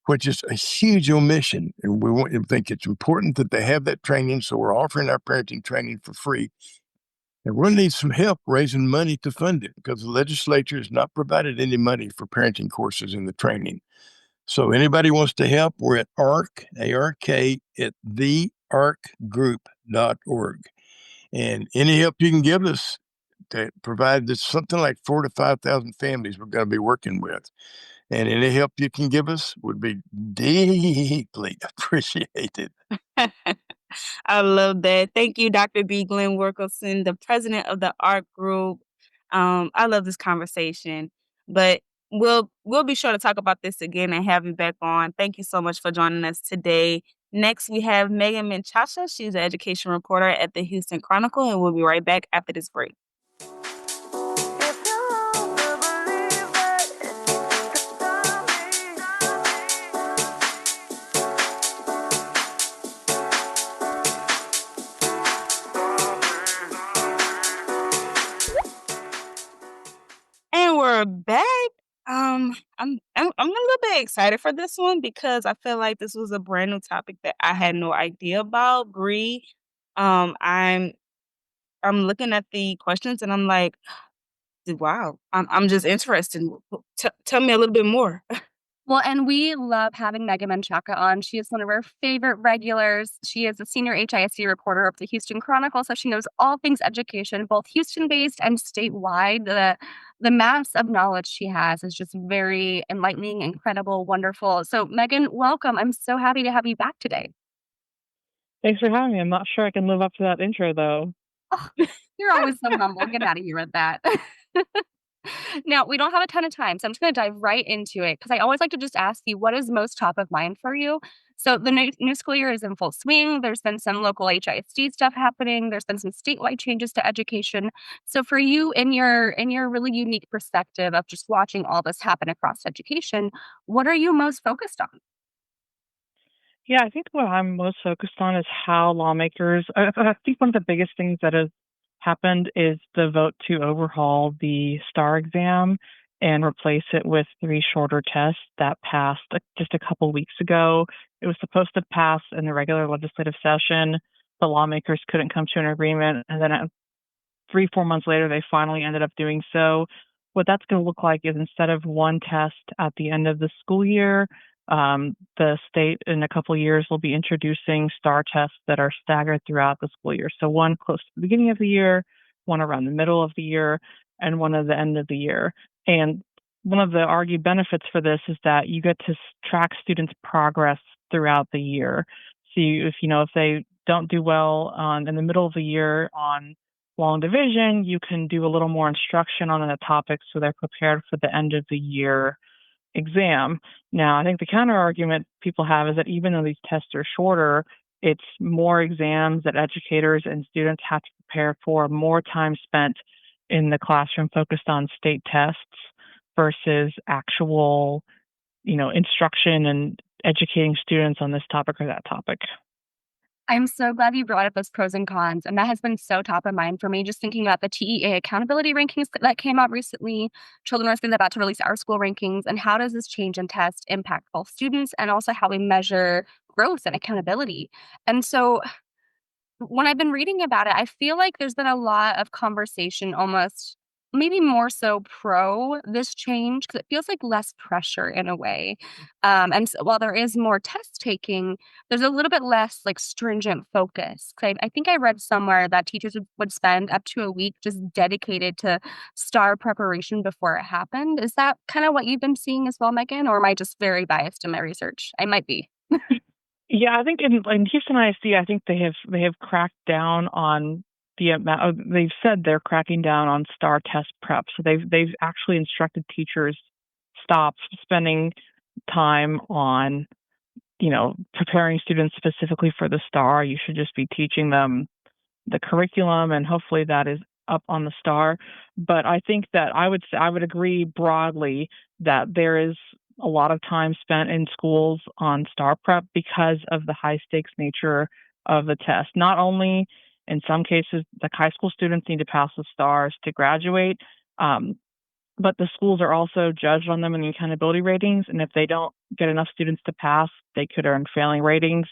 which is a huge omission. And we think it's important that they have that training. So we're offering our parenting training for free. And we're going to need some help raising money to fund it because the legislature has not provided any money for parenting courses in the training. So anybody wants to help, we're at ARC, A-R-K, at thearcgroup.org. And any help you can give us to provide this, something like 4,000 to 5,000 families we're going to be working with. And any help you can give us would be deeply appreciated. I love that. Thank you, Dr. B. Glenn Wilkerson, the president of the ARC Group. I love this conversation, but we'll be sure to talk about this again and have you back on. Thank you so much for joining us today. Next, we have Megan Menchaca. She's an education reporter at the Houston Chronicle, and we'll be right back after this break. And we're back. I'm a little bit excited for this one because I feel like this was a brand new topic that I had no idea about. Bree, I'm looking at the questions and I'm like, wow, I'm just interested. Tell me a little bit more. Well, and we love having Megan Menchaca on. She is one of our favorite regulars. She is a senior HISD reporter of the Houston Chronicle, so she knows all things education, both Houston-based and statewide. The mass of knowledge she has is just very enlightening, incredible, wonderful. So, Megan, welcome. I'm so happy to have you back today. Thanks for having me. I'm not sure I can live up to that intro, though. Oh, you're always so humble. Get out of here with that. Now, we don't have a ton of time, so I'm just going to dive right into it because I always like to just ask you what is most top of mind for you. So the new school year is in full swing. There's been some local HISD stuff happening. There's been some statewide changes to education. So for you, in your really unique perspective of just watching all this happen across education, what are you most focused on? Yeah, I think what I'm most focused on is how lawmakers, I think one of the biggest things that has happened is the vote to overhaul the STAR exam and replace it with 3 shorter tests that passed just a couple weeks ago. It was supposed to pass in the regular legislative session. The lawmakers couldn't come to an agreement. And then 3-4 months later, they finally ended up doing so. What that's going to look like is instead of 1 test at the end of the school year, The state in a couple of years will be introducing STAR tests that are staggered throughout the school year. So one close to the beginning of the year, one around the middle of the year, and one at the end of the year. And one of the argued benefits for this is that you get to track students' progress throughout the year. So if they don't do well in the middle of the year on long division, you can do a little more instruction on the topic so they're prepared for the end of the year exam. Now, I think the counter argument people have is that even though these tests are shorter, it's more exams that educators and students have to prepare for, more time spent in the classroom focused on state tests versus actual, instruction and educating students on this topic or that topic. I'm so glad you brought up those pros and cons, and that has been so top of mind for me, just thinking about the TEA accountability rankings that came out recently. Children are about to release our school rankings, and how does this change in test impact both students and also how we measure growth and accountability? And so when I've been reading about it, I feel like there's been a lot of conversation, almost maybe more so pro this change, because it feels like less pressure in a way. And so while there is more test taking, there's a little bit less like stringent focus. 'Cause I think I read somewhere that teachers would spend up to a week just dedicated to STAR preparation before it happened. Is that kind of what you've been seeing as well, Megan? Or am I just very biased in my research? I might be. Yeah, I think in Houston ISD, I think they have cracked down on the amount. They've said they're cracking down on STAR test prep. So they've actually instructed teachers stop spending time on preparing students specifically for the STAR. You should just be teaching them the curriculum, and hopefully that is up on the STAR. But I think that I would agree broadly that there is a lot of time spent in schools on STAR prep because of the high stakes nature of the test. Not only in some cases, like high school students need to pass the STARs to graduate, but the schools are also judged on them in the accountability ratings. And if they don't get enough students to pass, they could earn failing ratings,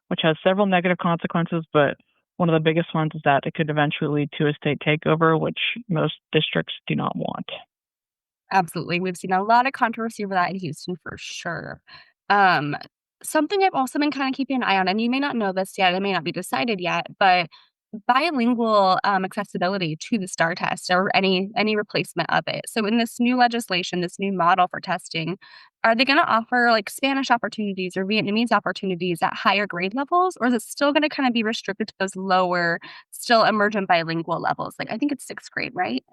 which has several negative consequences. But one of the biggest ones is that it could eventually lead to a state takeover, which most districts do not want. Absolutely. We've seen a lot of controversy over that in Houston for sure. Um, Something I've also been kind of keeping an eye on, and you may not know this yet, it may not be decided yet, but bilingual accessibility to the STAR test or any replacement of it. So in this new legislation, this new model for testing, are they going to offer like Spanish opportunities or Vietnamese opportunities at higher grade levels, or is it still going to kind of be restricted to those lower, still emergent bilingual levels? Like I think it's sixth grade, right?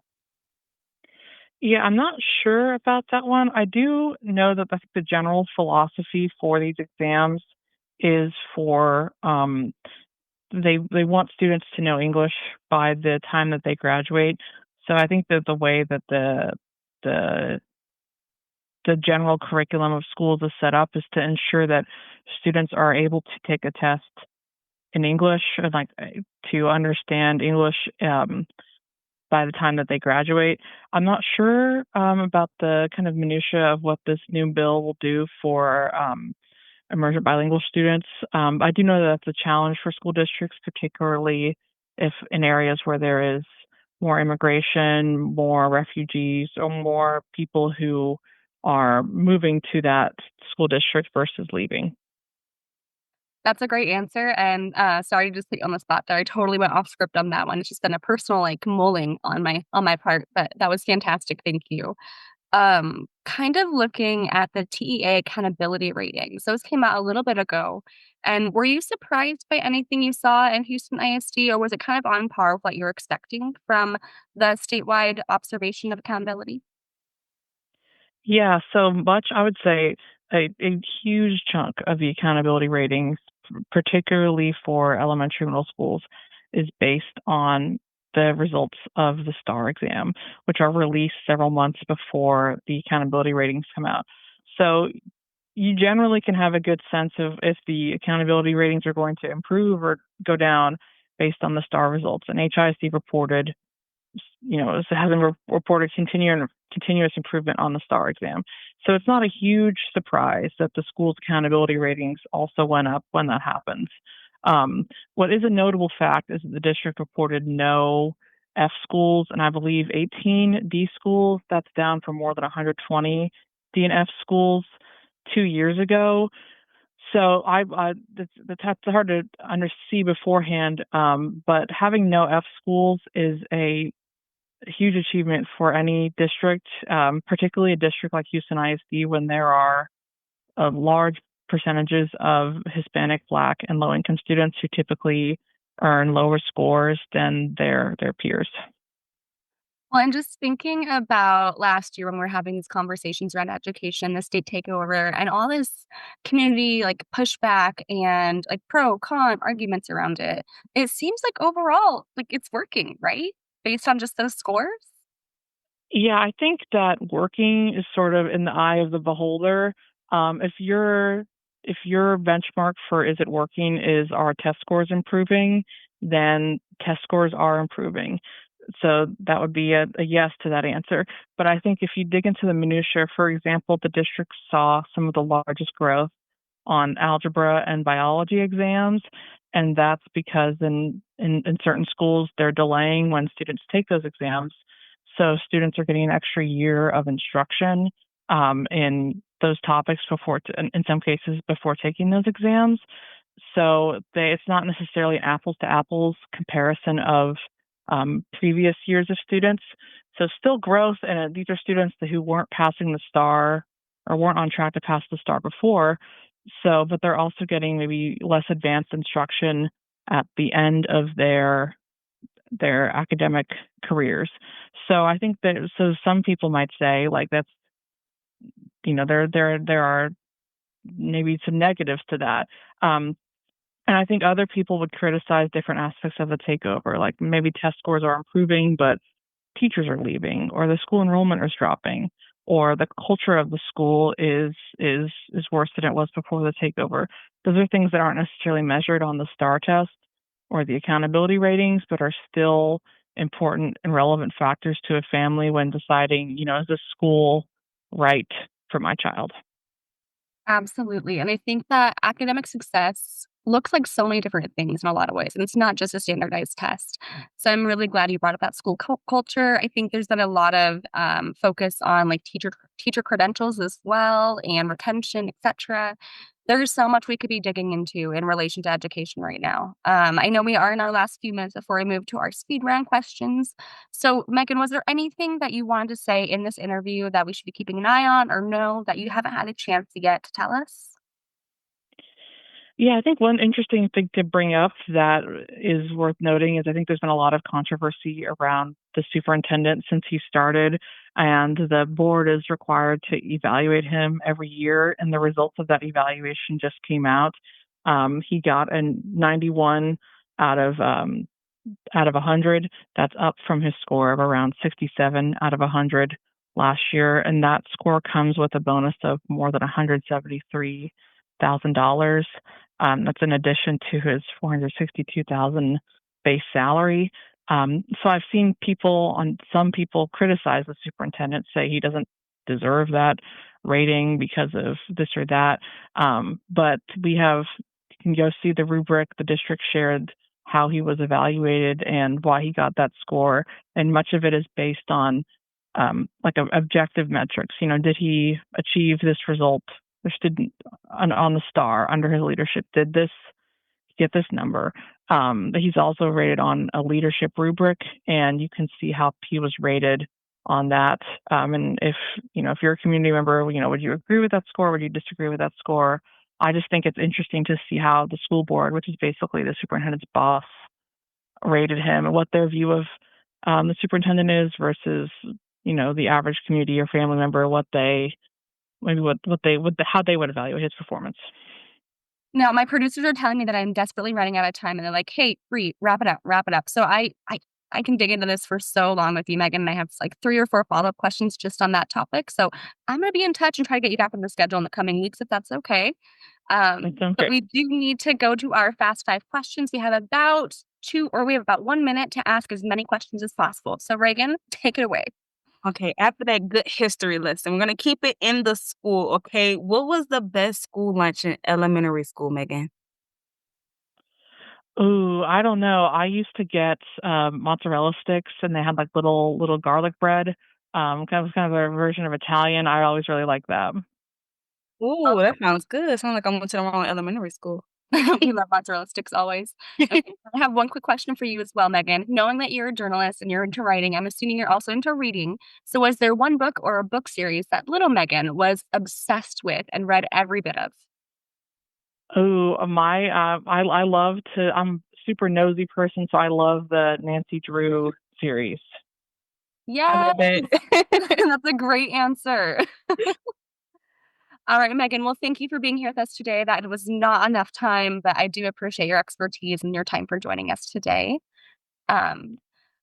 Yeah, I'm not sure about that one. I do know that the general philosophy for these exams is for they want students to know English by the time that they graduate. So I think that the way that the the general curriculum of schools is set up is to ensure that students are able to take a test in English and to understand English by the time that they graduate. I'm not sure about the kind of minutia of what this new bill will do for emergent bilingual students. I do know that that's a challenge for school districts, particularly if in areas where there is more immigration, more refugees, or more people who are moving to that school district versus leaving. That's a great answer, and, sorry to just put you on the spot there. I totally went off script on that one. It's just been a personal, like, mulling on my part, but that was fantastic, thank you. Kind of looking at the TEA accountability ratings, those came out a little bit ago, and were you surprised by anything you saw in Houston ISD, or was it kind of on par with what you were expecting from the statewide observation of accountability? Yeah, so much, I would say a huge chunk of the accountability ratings, particularly for elementary middle schools, is based on the results of the STAR exam, which are released several months before the accountability ratings come out. So you generally can have a good sense of if the accountability ratings are going to improve or go down based on the STAR results. And HISD reported it hasn't reported continuous improvement on the STAR exam. So it's not a huge surprise that the school's accountability ratings also went up when that happens. What is a notable fact is that the district reported no F schools and I believe 18 D schools. That's down from more than 120 D and F schools. 2 years ago. So that's hard to see beforehand. But having no F schools is a huge achievement for any district, particularly a district like Houston ISD when there are large percentages of Hispanic, Black, and low-income students who typically earn lower scores than their peers. Well, and just thinking about last year when we were having these conversations around education, the state takeover, and all this community like pushback and like pro con arguments around it, it seems like overall, like it's working, right? Based on just those scores. Yeah, I think that working is sort of in the eye of the beholder. If your benchmark for is it working is are test scores improving, then test scores are improving. So that would be a yes to that answer. But I think if you dig into the minutia, for example, the district saw some of the largest growth on algebra and biology exams, and that's because in certain schools they're delaying when students take those exams. So students are getting an extra year of instruction in those topics before, in some cases, before taking those exams. So it's not necessarily apples to apples comparison of previous years of students. So still growth, and these are students who weren't passing the STAR or weren't on track to pass the STAR before. So, but they're also getting maybe less advanced instruction at the end of their academic careers. So I think that some people might say like that's there are maybe some negatives to that. And I think other people would criticize different aspects of the takeover, like maybe test scores are improving, but teachers are leaving, or the school enrollment is dropping, or the culture of the school is worse than it was before the takeover. Those are things that aren't necessarily measured on the STAR test or the accountability ratings, but are still important and relevant factors to a family when deciding, is this school right for my child? Absolutely. And I think that academic success looks like so many different things in a lot of ways. And it's not just a standardized test. So I'm really glad you brought up that school culture. I think there's been a lot of focus on like teacher credentials as well and retention, etc. There's so much we could be digging into in relation to education right now. I know we are in our last few minutes before we move to our speed round questions. So, Megan, was there anything that you wanted to say in this interview that we should be keeping an eye on or know that you haven't had a chance yet to tell us? Yeah, I think one interesting thing to bring up that is worth noting is I think there's been a lot of controversy around the superintendent since he started, and the board is required to evaluate him every year, and the results of that evaluation just came out. He got a 91 out of 100. That's up from his score of around 67 out of 100 last year, and that score comes with a bonus of more than $173,000. That's in addition to his $462,000 base salary. So I've seen some people criticize the superintendent, say he doesn't deserve that rating because of this or that. But you can go see the rubric the district shared how he was evaluated and why he got that score. And much of it is based on objective metrics. Did he achieve this result? The student on the STAR under his leadership did this get this number. He's also rated on a leadership rubric, and you can see how he was rated on that. And if you're a community member, would you agree with that score? Would you disagree with that score? I just think it's interesting to see how the school board, which is basically the superintendent's boss, rated him and what their view of the superintendent is versus the average community or family member, how they would evaluate his performance. Now, my producers are telling me that I'm desperately running out of time, and they're like, "Hey, Bree, wrap it up, wrap it up." So I can dig into this for so long with you, Megan, and I have like 3 or 4 follow-up questions just on that topic. So I'm going to be in touch and try to get you back on the schedule in the coming weeks if that's okay. That sounds But great. we do need to go to our fast 5 questions. We have about 1 minute to ask as many questions as possible. So Reagan, take it away. Okay, after that good history lesson, we're gonna keep it in the school, okay? What was the best school lunch in elementary school, Megan? Ooh, I don't know. I used to get mozzarella sticks, and they had like little garlic bread. Kind of a version of Italian. I always really liked that. Ooh, that sounds good. Sounds like I went to the wrong elementary school. We love mozzarella sticks always. Okay, I have one quick question for you as well, Megan. Knowing that you're a journalist and you're into writing, I'm assuming you're also into reading. So, was there one book or a book series that little Megan was obsessed with and read every bit of? Oh, I love to. I'm a super nosy person, so I love the Nancy Drew series. I Yes, love it. that's a great answer. All right, Megan. Well, thank you for being here with us today. That was not enough time, but I do appreciate your expertise and your time for joining us today. Um,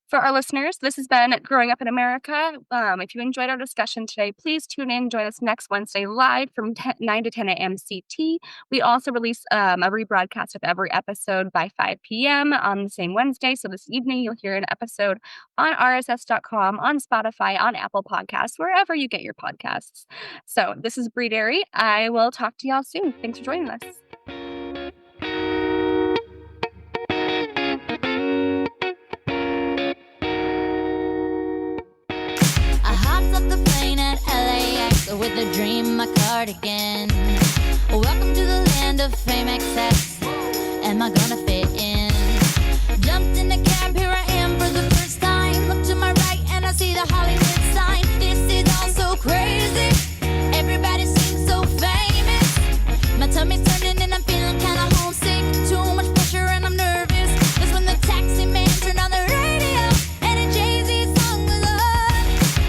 for our listeners, this has been Growing Up in America. If you enjoyed our discussion today, please tune in and join us next Wednesday live from 9 to 10 a.m. CT. We also release a rebroadcast of every episode by 5 p.m. on the same Wednesday. So this evening, you'll hear an episode on rss.com, on Spotify, on Apple Podcasts, wherever you get your podcasts. So this is Derry. I will talk to y'all soon. Thanks for joining us. I hopped off the plane at LAX with a dream, my cardigan. Welcome to the land of fame excess. Am I gonna fit in? Jumped in the cab, here I am for the first time. Look to my right and I see the Hollywood sign. This is all so crazy. Everybody seems so famous. My tummy's turning and I'm feeling kinda homesick. Too much pressure and I'm nervous. That's when the taxi man turned on the radio and a Jay-Z song was on.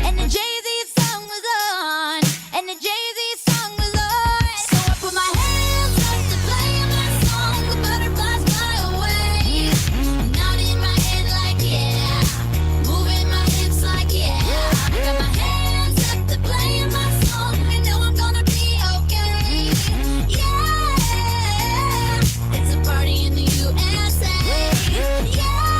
And the Jay-Z song was on. And the Jay-Z song was on. So I put my hands up to play my song. The butterflies fly away. Nodding my head like yeah. Moving my hips like yeah. Got my hands up to play my song. I know I'm gonna be okay. Yeah. It's a party in the USA. Yeah.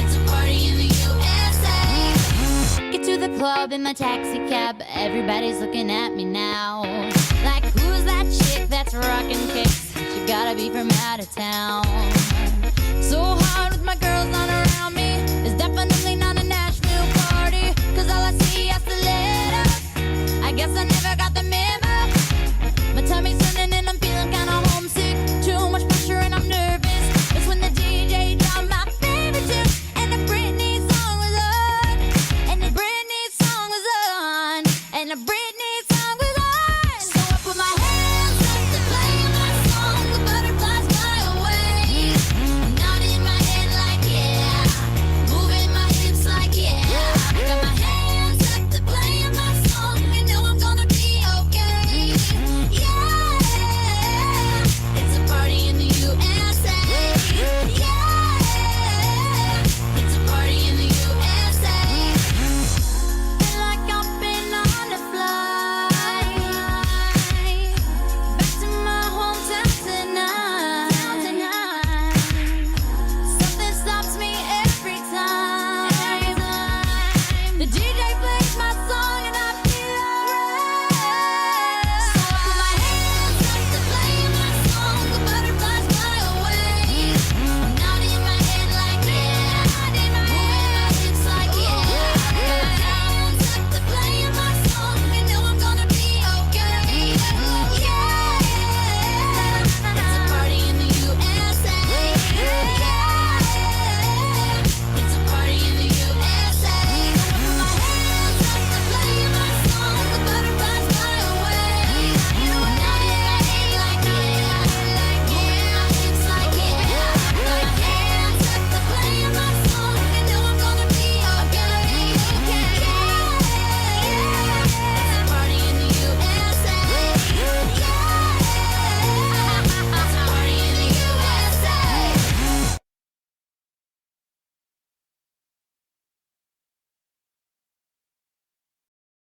It's a party in the USA. Get to the club in my taxi cab. Everybody's looking at me now. Like, who's that chick that's rocking kicks? She gotta be from out of town. So hard with my girls on her